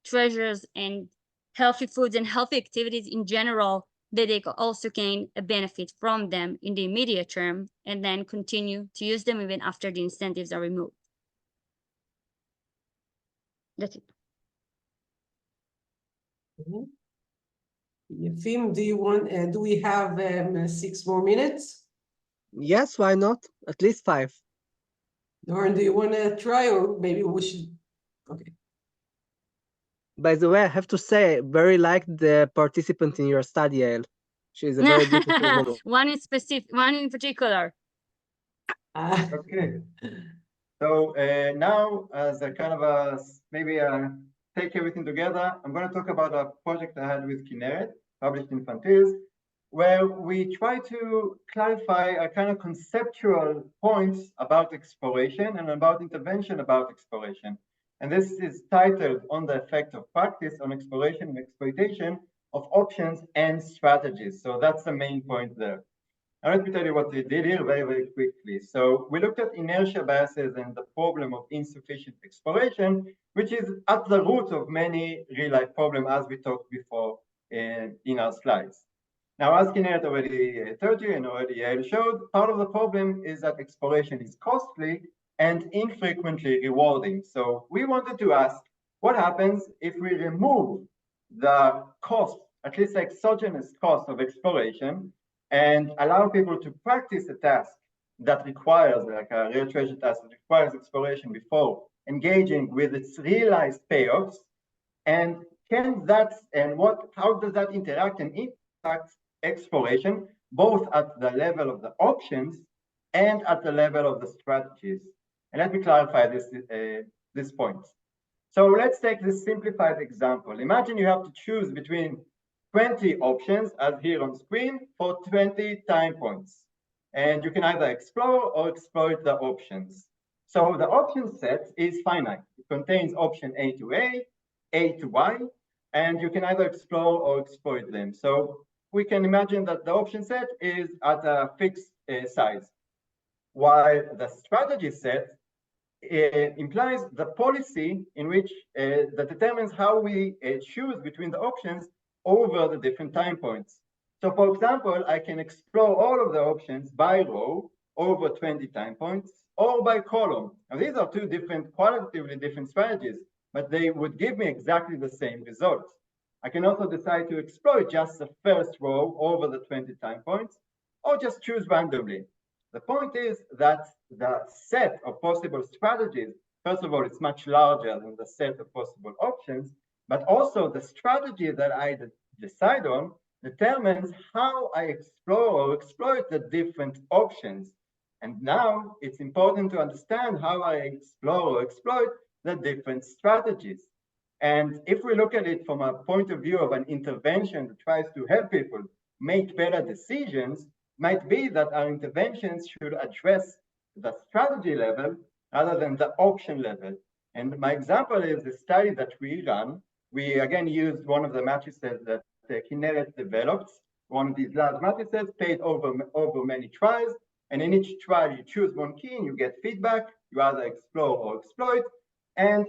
treasures and healthy foods and healthy activities in general that they also gain a benefit from them in the immediate term, and then continue to use them even after the incentives are removed. That's it. Yefim, do we have 6 more minutes? Yes, why not? At least 5. Doron, do you want to try, or maybe we should? Okay. By the way, I have to say, I very liked the participant in your study, Yael. She's a very beautiful woman. One in particular. Okay. So now, as a kind of take everything together, I'm going to talk about a project I had with Kinneret, published in Frontiers, where we try to clarify a kind of conceptual points about exploration and about intervention about exploration. And this is titled On the Effect of Practice on Exploration and Exploitation of Options and Strategies. So that's the main point there. Now let me tell you what we did here very, very quickly. So we looked at inertia biases and the problem of insufficient exploration, which is at the root of many real-life problems, as we talked before in our slides. Now, as Kinneret already told you and already Yael showed, part of the problem is that exploration is costly and infrequently rewarding. So we wanted to ask, what happens if we remove the cost, at least the exogenous cost of exploration, and allow people to practice a task that requires, like a real treasure task that requires exploration before engaging with its realized payoffs, and how does that interact and impact exploration, both at the level of the options and at the level of the strategies? And let me clarify this point. So let's take this simplified example. Imagine you have to choose between 20 options, as here on screen, for 20 time points. And you can either explore or exploit the options. So the option set is finite. It contains option A to A to Y, and you can either explore or exploit them. So we can imagine that the option set is at a fixed size, while the strategy set implies the policy in which that determines how we choose between the options over the different time points. So for example, I can explore all of the options by row over 20 time points, or by column. Now these are two qualitatively different strategies, but they would give me exactly the same result. I can also decide to exploit just the first row over the 20 time points, or just choose randomly. The point is that the set of possible strategies, first of all, it's much larger than the set of possible options, but also the strategy that I decide on determines how I explore or exploit the different options. And now it's important to understand how I explore or exploit the different strategies. And if we look at it from a point of view of an intervention that tries to help people make better decisions, might be that our interventions should address the strategy level rather than the option level. And my example is the study that we run. We again used one of the matrices that Kinneret developed, one of these large matrices, paid over many trials. And in each trial, you choose one key and you get feedback. You either explore or exploit. And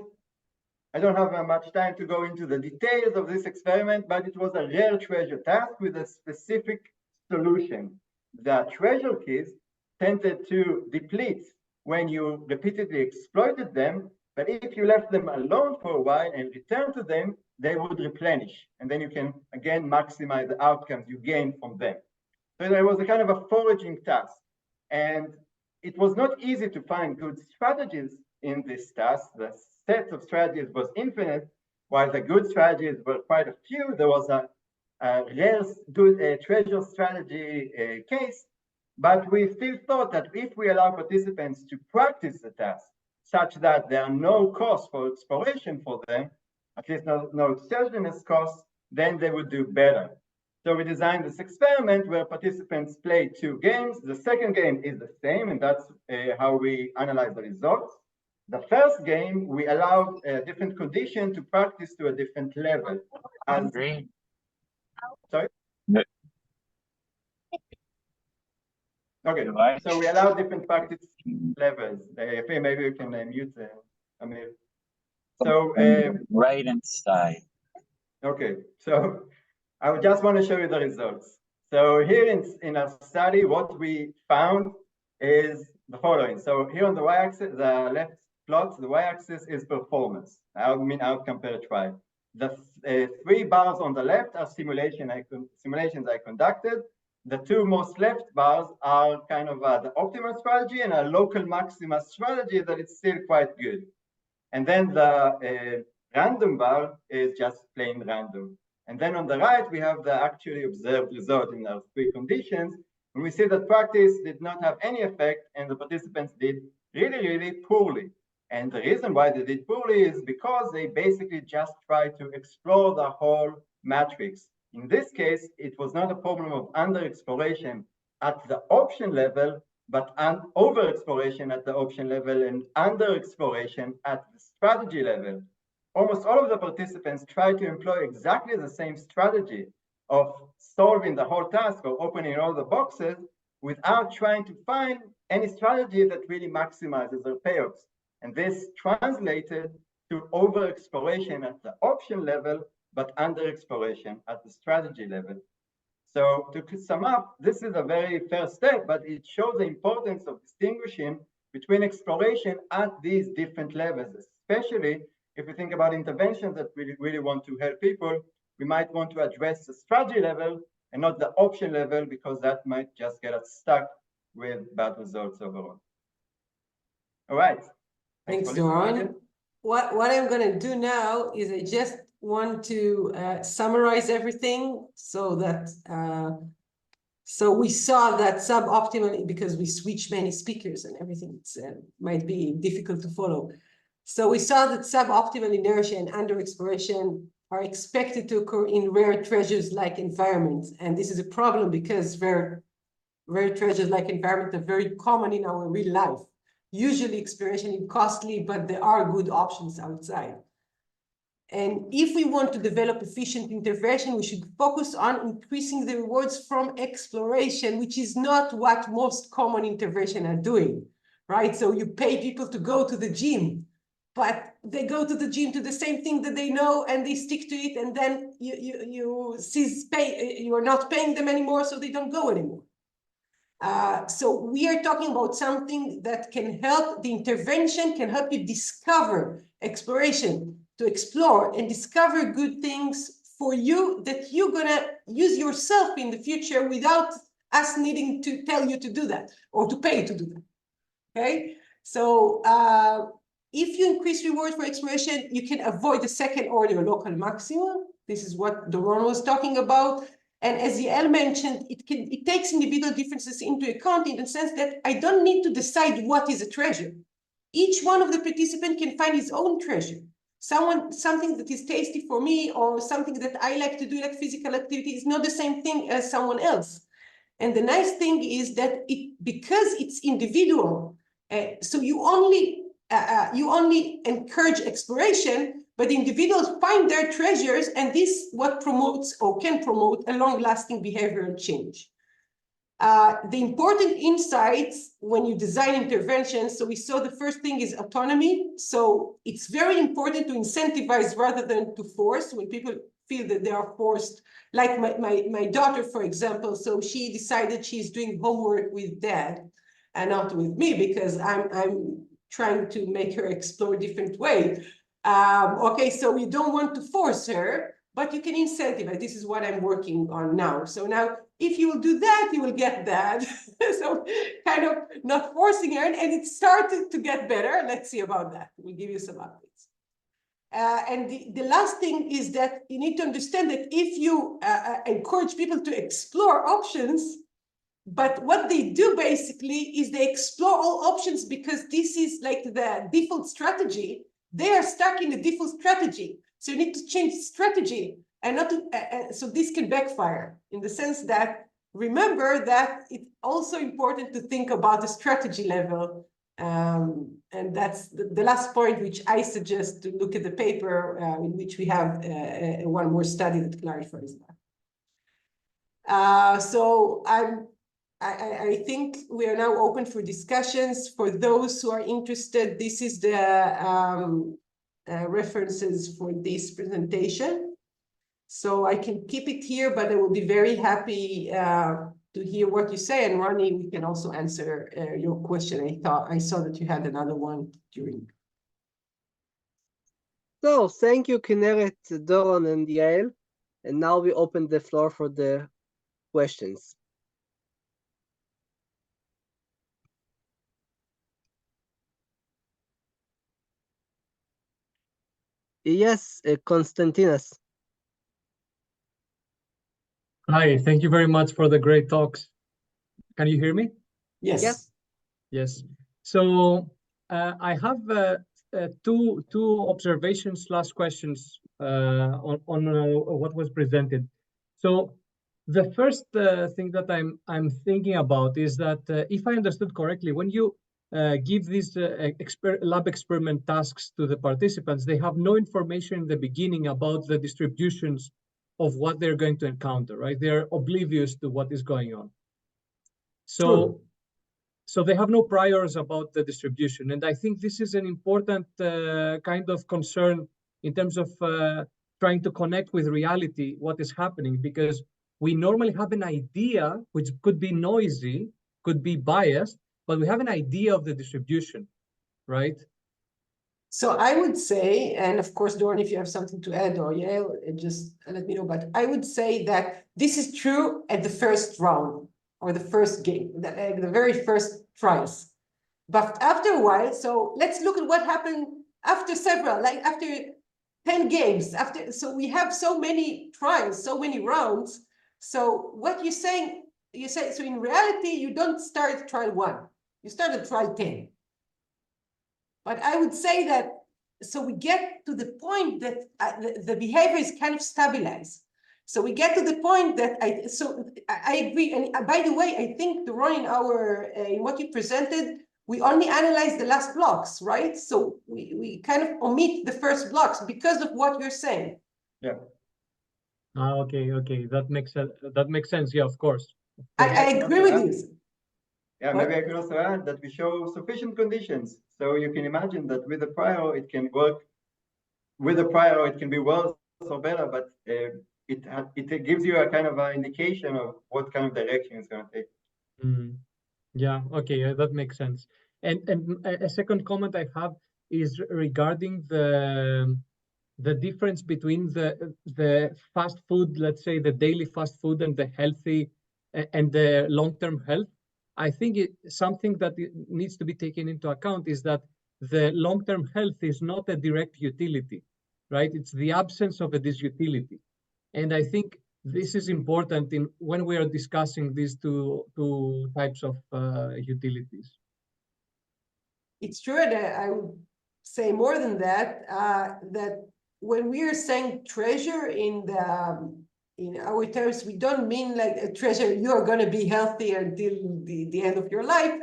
I don't have much time to go into the details of this experiment, but it was a rare treasure task with a specific solution. The treasure keys tended to deplete when you repeatedly exploited them, but if you left them alone for a while and returned to them, they would replenish. And then you can, again, maximize the outcomes you gain from them. So there was a kind of a foraging task. And it was not easy to find good strategies in this task. The set of strategies was infinite, while the good strategies were quite a few. There was a rare good treasure strategy case, but we still thought that if we allow participants to practice the task such that there are no costs for exploration for them, at least no exogenous costs, then they would do better. So we designed this experiment where participants play 2 games. The second game is the same, and that's how we analyze the results. The first game, we allowed a different condition to practice to a different level. Sorry? No. Okay, so we allow different practice levels. Maybe you can mute Amir. So right inside. Okay, so I just want to show you the results. So here in our study, what we found is the following. So here on the y-axis, the left plot, the y-axis is performance. I mean outcome per trial. The 3 bars on the left are simulations I conducted. The 2 most left bars are kind of the optimal strategy and a local maxima strategy that is still quite good. And then the random bar is just plain random. And then on the right, we have the actually observed result in our 3 conditions. And we see that practice did not have any effect and the participants did really, really poorly. And the reason why they did poorly is because they basically just tried to explore the whole matrix. In this case, it was not a problem of under-exploration at the option level, but an over-exploration at the option level and under-exploration at the strategy level. Almost all of the participants tried to employ exactly the same strategy of solving the whole task or opening all the boxes without trying to find any strategy that really maximizes their payoffs. And this translated to over-exploration at the option level, but under-exploration at the strategy level. So to sum up, this is a very first step, but it shows the importance of distinguishing between exploration at these different levels, especially if we think about interventions that we really want to help people. We might want to address the strategy level and not the option level, because that might just get us stuck with bad results overall. All right. Thanks, Doron. What I'm going to do now is I just want to summarize everything so that so we saw that suboptimal, because we switch many speakers and everything, might be difficult to follow. So we saw that suboptimal inertia and under-exploration are expected to occur in rare treasures-like environments. And this is a problem because rare treasures-like environments are very common in our real life. Usually exploration is costly, but there are good options outside. And if we want to develop efficient intervention, we should focus on increasing the rewards from exploration, which is not what most common interventions are doing, right? So you pay people to go to the gym, but they go to the gym to the same thing that they know and they stick to it, and then you are not paying them anymore, so they don't go anymore. So we are talking about something that can help, the intervention can help you discover exploration, to explore and discover good things for you that you're gonna use yourself in the future without us needing to tell you to do that or to pay to do that. Okay, so if you increase reward for exploration, you can avoid the second order local maximum. This is what Doron was talking about. And as Yael mentioned, it takes individual differences into account in the sense that I don't need to decide what is a treasure. Each one of the participants can find his own treasure. Something that is tasty for me or something that I like to do, like physical activity, is not the same thing as someone else. And the nice thing is that because it's individual, so you only encourage exploration, but individuals find their treasures, and this what promotes or can promote a long-lasting behavioral change. The important insights when you design interventions, so we saw the first thing is autonomy. So it's very important to incentivize rather than to force. When people feel that they are forced, like my daughter, for example, so she decided she's doing homework with dad and not with me because I'm trying to make her explore different ways. Okay, so we don't want to force her, but you can incentivize. This is what I'm working on now. So now, if you will do that, you will get that. So kind of not forcing her, and it started to get better. Let's see about that. We'll give you some updates. And the last thing is that you need to understand that if you encourage people to explore options, but what they do basically is they explore all options because this is like the default strategy. They are stuck in the default strategy. So you need to change strategy and not to, so this can backfire in the sense that remember that it's also important to think about the strategy level. And that's the last point, which I suggest to look at the paper in which we have one more study that clarifies that. So I think we are now open for discussions. For those who are interested, this is the references for this presentation. So I can keep it here, but I will be very happy to hear what you say. And Ronnie, we can also answer your question. I saw that you had another one during. So thank you, Kinneret, Doron, and Yael. And now we open the floor for the questions. Yes, Konstantinos. Hi, thank you very much for the great talks. Can you hear me? Yes. Yes. Yes. So I have two observations / questions on what was presented. So the first thing that I'm thinking about is that if I understood correctly, when you give these lab experiment tasks to the participants, they have no information in the beginning about the distributions of what they're going to encounter, right? They're oblivious to what is going on. So they have no priors about the distribution. And I think this is an important kind of concern in terms of trying to connect with reality, what is happening, because we normally have an idea, which could be noisy, could be biased, but we have an idea of the distribution, right? So I would say, and of course, Doron, if you have something to add, or Yael, just let me know, but I would say that this is true at the first round or the first game, the very first trials. But after a while, so let's look at what happened after several, like after 10 games, so we have so many trials, so many rounds. So what you're saying, so in reality, you don't start trial 1, you start at trial 10. But I would say that, so we get to the point that the behavior is kind of stabilized. So we get to the point that I agree. And by the way, I think Doron, in what you presented, we only analyze the last blocks, right? So we kind of omit the first blocks because of what you're saying. Yeah. Okay. That makes sense. Yeah, of course. I agree with you. Yeah, maybe I could also add that we show sufficient conditions. So you can imagine that with a prior, it can work. With a prior, it can be worse or better, but it gives you a kind of an indication of what kind of direction it's going to take. Yeah, okay, that makes sense. And a second comment I have is regarding the difference between the fast food, let's say the daily fast food, and the healthy and the long-term health, I think something that needs to be taken into account is that the long-term health is not a direct utility, right? It's the absence of a disutility. And I think this is important when we are discussing these two types of utilities. It's true that I would say more than that, that when we are saying treasure in our terms, we don't mean like a treasure, you are going to be healthy until the end of your life,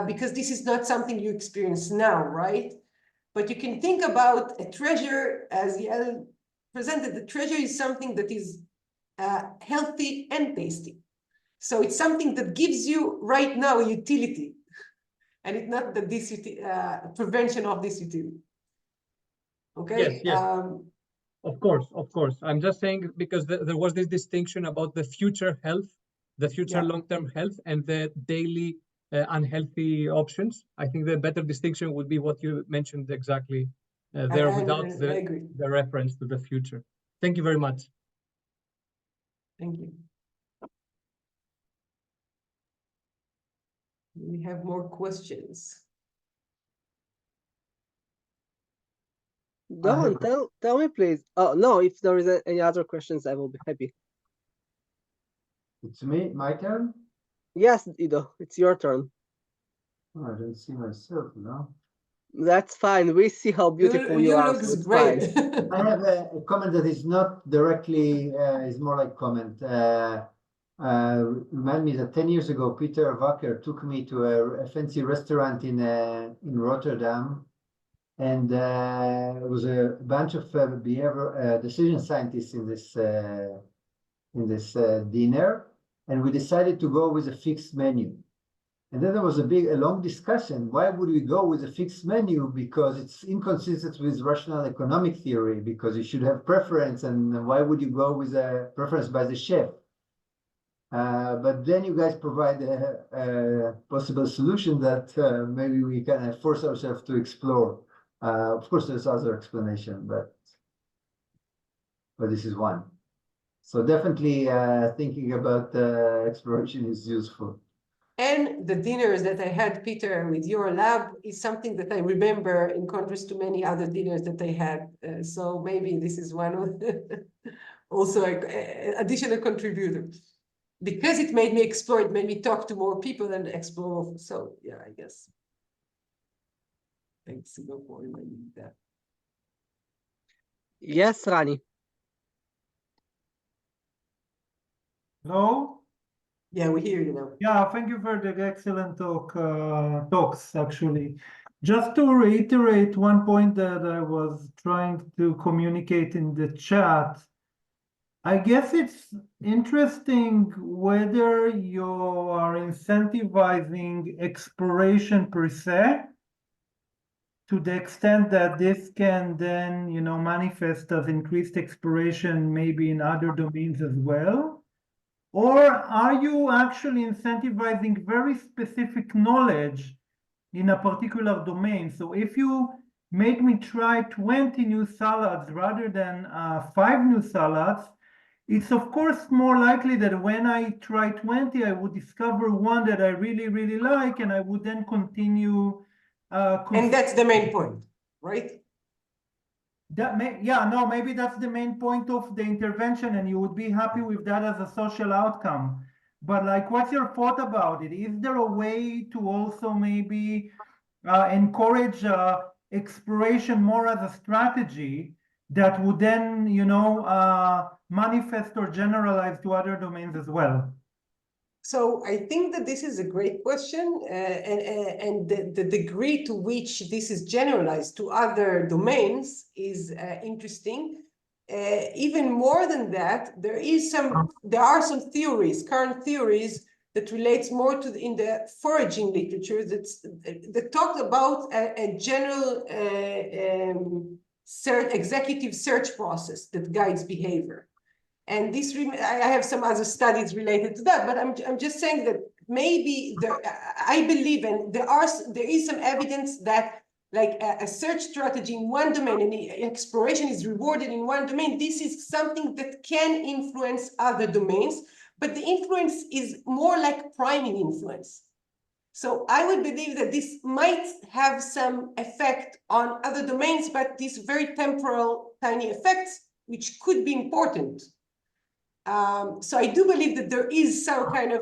because this is not something you experience now, right? But you can think about a treasure, as Yael presented, the treasure is something that is healthy and tasty. So it's something that gives you right now a utility, and it's not the prevention of this utility. Okay. Yes. Of course. I'm just saying because there was this distinction about the future health, the future long-term health, and the daily unhealthy options. I think the better distinction would be what you mentioned exactly there, without the reference to the future. Thank you very much. Thank you. We have more questions. Doron, tell me, please. Oh, no, if there is any other questions, I will be happy. It's me, my turn? Yes, Ido, it's your turn. Oh, I don't see myself now. That's fine. We see how beautiful you are. Looks great. I have a comment that is not directly, is more like comment. Remind me that 10 years ago, Peter Wacker took me to a fancy restaurant in Rotterdam. And it was a bunch of behavior decision scientists in this dinner, and we decided to go with a fixed menu. And then there was a long discussion. Why would we go with a fixed menu? Because it's inconsistent with rational economic theory, because you should have preference, and why would you go with a preference by the chef? But then you guys provide a possible solution that maybe we can force ourselves to explore. Of course, there's other explanation, but this is one. So definitely thinking about exploration is useful. And the dinners that I had, Peter, with your lab is something that I remember in contrast to many other dinners that I had. So maybe this is one of the also additional contributors. Because it made me explore, it made me talk to more people and explore. So yeah, I guess. Thanks for reminding that. Yes, Rani. Hello? Yeah, we hear you now. Yeah, thank you for the excellent talks, actually. Just to reiterate one point that I was trying to communicate in the chat, I guess it's interesting whether you are incentivizing exploration per se, to the extent that this can then, manifest as increased exploration maybe in other domains as well. Or are you actually incentivizing very specific knowledge in a particular domain? So if you make me try 20 new salads rather than 5 new salads, it's of course more likely that when I try 20, I would discover one that I really, really like, and I would then continue. And that's the main point, right? Maybe that's the main point of the intervention, and you would be happy with that as a social outcome. But like, what's your thought about it? Is there a way to also maybe encourage exploration more as a strategy that would then, manifest or generalize to other domains as well? So I think that this is a great question, and the degree to which this is generalized to other domains is interesting. Even more than that, there are some theories, current theories, that relates more to in the foraging literature that talk about a general executive search process that guides behavior. And this, I have some other studies related to that, but I'm just saying that maybe I believe, and there is some evidence that like a search strategy in one domain and exploration is rewarded in one domain, this is something that can influence other domains, but the influence is more like priming influence. So I would believe that this might have some effect on other domains, but these very temporal, tiny effects, which could be important. So I do believe that there is some kind of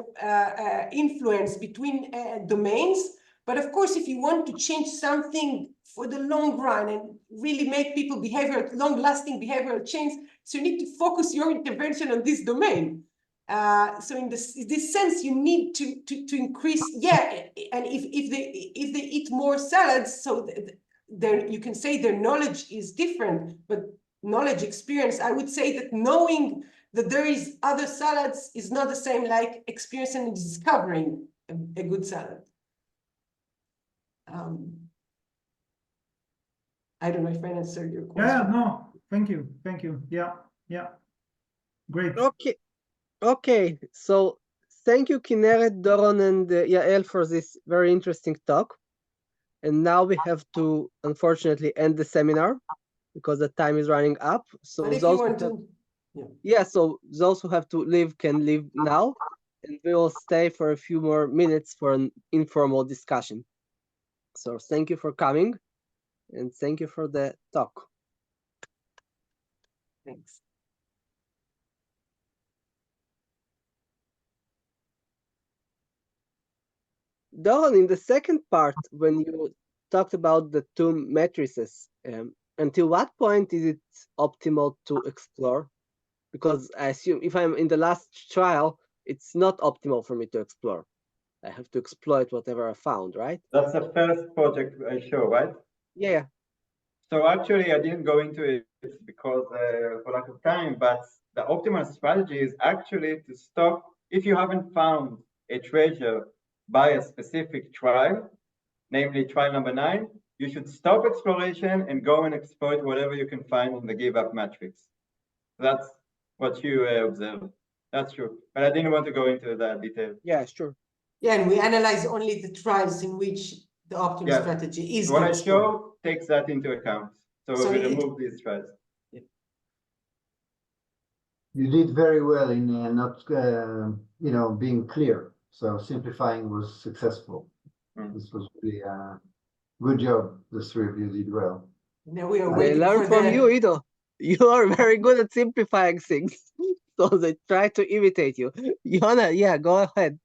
influence between domains. But of course, if you want to change something for the long run and really make people long-lasting behavioral change, so you need to focus your intervention on this domain. So in this sense, you need to increase, and if they eat more salads, so you can say their knowledge is different, but knowledge experience, I would say that knowing that there is other salads is not the same like experiencing and discovering a good salad. I don't know if I answered your question. Yeah, no, thank you. Yeah, great. Okay. So thank you, Kinneret, Doron, and Yael for this very interesting talk. And now we have to, unfortunately, end the seminar because the time is running up. So but if you want to, so those who have to leave can leave now, and we will stay for a few more minutes for an informal discussion. So thank you for coming, and thank you for the talk. Thanks. Doron, in the second part, when you talked about the two matrices, until what point is it optimal to explore? Because I assume if I'm in the last trial, it's not optimal for me to explore. I have to exploit whatever I found, right? That's the first project I show, right? Yeah. So actually, I didn't go into it because for lack of time, but the optimal strategy is actually to stop. If you haven't found a treasure by a specific trial, namely trial number 9, you should stop exploration and go and exploit whatever you can find in the give up matrix. That's what you observed. That's true. But I didn't want to go into that detail. Yeah, sure. Yeah, and we analyze only the trials in which the optimal strategy is. What I show takes that into account. So we remove these trials. You did very well in not, being clear. So simplifying was successful. This was really good job. The three of you did well. Now we are waiting. I learned from you, Ido. You are very good at simplifying things, so they try to imitate you. Yona, yeah, go ahead.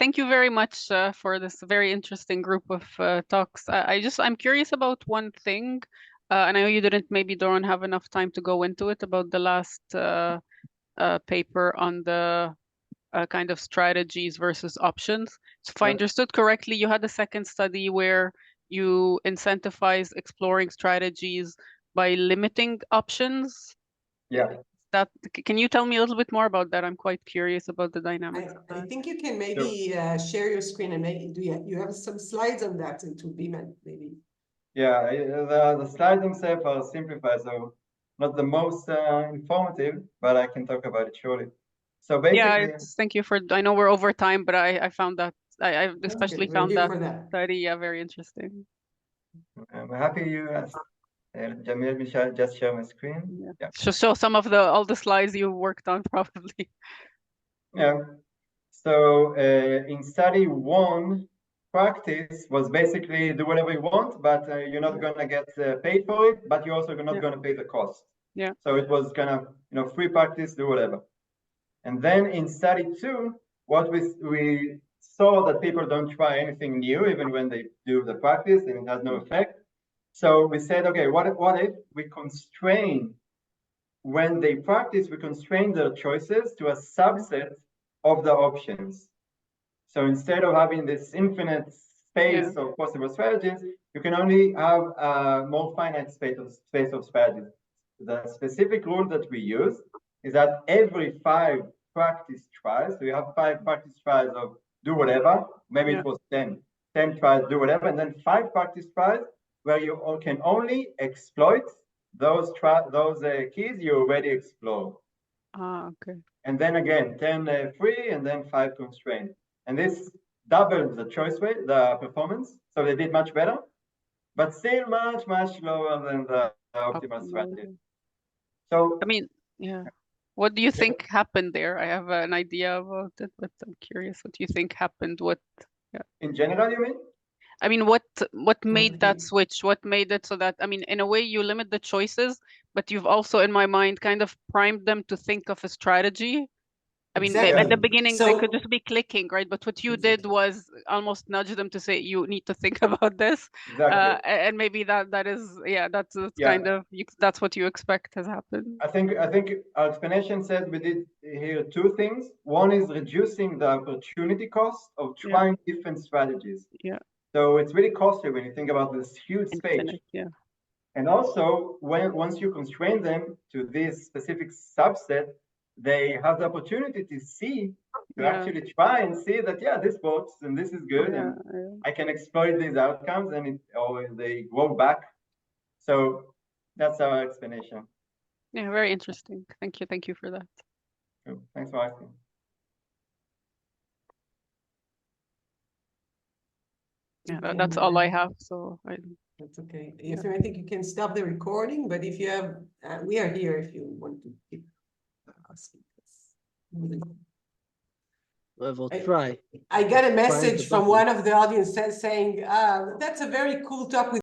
Thank you very much for this very interesting group of talks. I'm curious about one thing, and I know you didn't, maybe Doron, have enough time to go into it, about the last paper on the kind of strategies versus options. So if I understood correctly, you had a second study where you incentivized exploring strategies by limiting options. Yeah. Can you tell me a little bit more about that? I'm quite curious about the dynamics. I think you can maybe share your screen and maybe you have some slides on that, and to be maybe. Yeah, the slides themselves are simplified, so not the most informative, but I can talk about it surely. So basically, thank you for. I know we're over time, but I found that I especially found that study very interesting. I'm happy you asked. Jamil, Michelle, just share my screen. Yeah. Show some of all the slides you worked on, probably. Yeah. So in study 1, practice was basically do whatever you want, but you're not going to get paid for it, but you're also not going to pay the cost. Yeah. So it was kind of free practice, do whatever. And then in study 2, what we saw that people don't try anything new, even when they do the practice, and it has no effect. So we said, okay, what if we constrain, when they practice, we constrain their choices to a subset of the options. So instead of having this infinite space of possible strategies, you can only have a more finite space of strategies. The specific rule that we use is that every 5 practice trials, so you have 5 practice trials of do whatever, maybe it was 10 trials, do whatever, and then 5 practice trials where you can only exploit those keys you already explored. Okay. And then again, 10 free, and then 5 constrained. And this doubled the choice rate, the performance, so they did much better. but still much lower than the optimal strategy. So I mean, yeah. What do you think happened there? I have an idea about it, but I'm curious what you think happened. What? Yeah. In general, you mean? I mean, what made that switch? What made it so that, I mean, in a way you limit the choices, but you've also, in my mind, kind of primed them to think of a strategy. I mean, Exactly. at the beginning, they So- could just be clicking, right? But what you did was almost nudge them to say, you need to think about this. Exactly. And maybe that is, yeah, that's Yeah. kind of, that's what you expect has happened. I think our explanation said we did here two things. One is reducing the opportunity cost of trying different strategies. Yeah. So it's really costly when you think about this huge space. Infinite, yeah. And also, once you constrain them to this specific subset, they have the opportunity to see, to actually try and see that, yeah, this works and this is good, and I can exploit these outcomes, and or they grow back. So that's our explanation. Yeah, very interesting. Thank you for that. Cool. Thanks for asking. Yeah, that's all I have. So that's okay. If I think you can stop the recording, but if you have, we are here if you want to keep asking us. I will try. I got a message from one of the audience saying, that's a very cool talk with